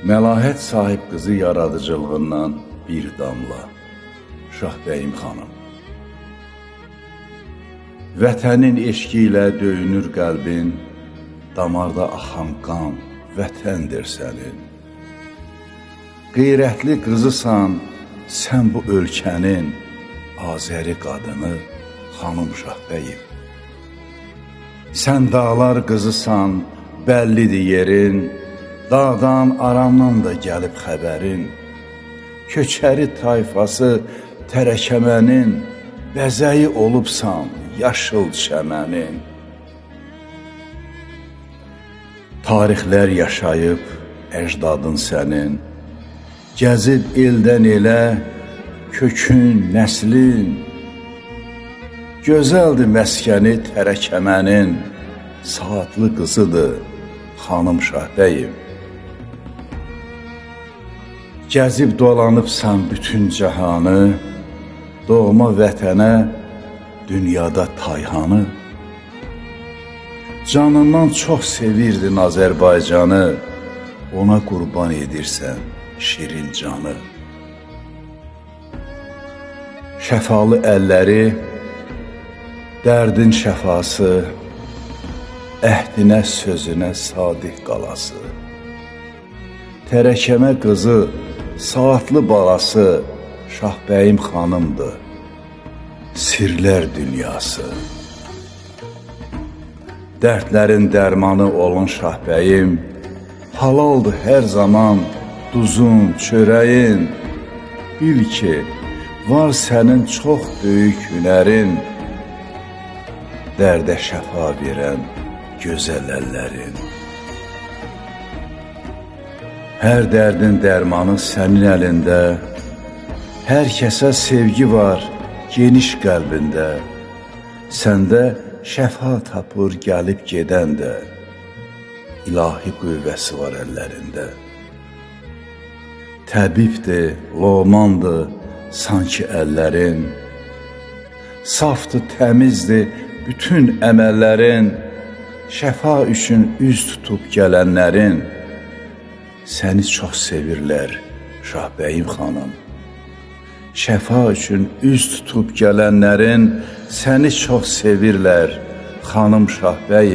Məlahət sahib qızı yaradıcılığından bir damla. Şahbəyim xanım. Vətənin eşqi ilə döyünür qəlbin, damarda axan qan vətəndir sənin. Qeyrətli qızısan, sən bu ölkənin Azəri qadını, xanım Şahbəyim. Sən dağlar qızısan, bəllidir yerin, dağdan, aramdan da gəlib xəbərin. Köçəri tayfası tərəkəmənin, bəzəyi olubsan yaşıl çəmənin. Tarixlər yaşayıb əcdadın sənin, gəzib eldən elə kökün, nəslin. Gözəldir məskəni tərəkəmənin, saatlı qızıdır xanım Şahbəyim. Gəzib dolanıbsan bütün cahanı, doğma vətənə, dünyada tayhanı. Canından çox sevirdin Azərbaycanı, ona qurban edirsən şirin canı. Şəfalı əlləri, dərdin şəfası, əhdinə, sözünə sadiq qalası. Tərəkəmə qızı, saatlı balası, Şahbəyim xanımdır, sirlər dünyası. Dərdlərin dərmanı olan Şahbəyim, halaldır hər zaman duzun, çörəyin. Bil ki, var sənin çox böyük hünərin, dərdə şəfa verən gözəl əllərin. Hər dərdin dərmanı sənin əlində, hər kəsə sevgi var geniş qəlbində. Səndə şəfa tapır gəlib gedən də, ilahi qüvvəsi var əllərində. Təbibdir, lomandır sanki əllərin, safdır, təmizdir bütün əməllərin. Şəfa üçün üz tutub gələnlərin, səni çox sevirlər Şahbəyim xanım. Şəfa üçün üz tutub gələnlərin, səni çox sevirlər xanım Şahbəyim.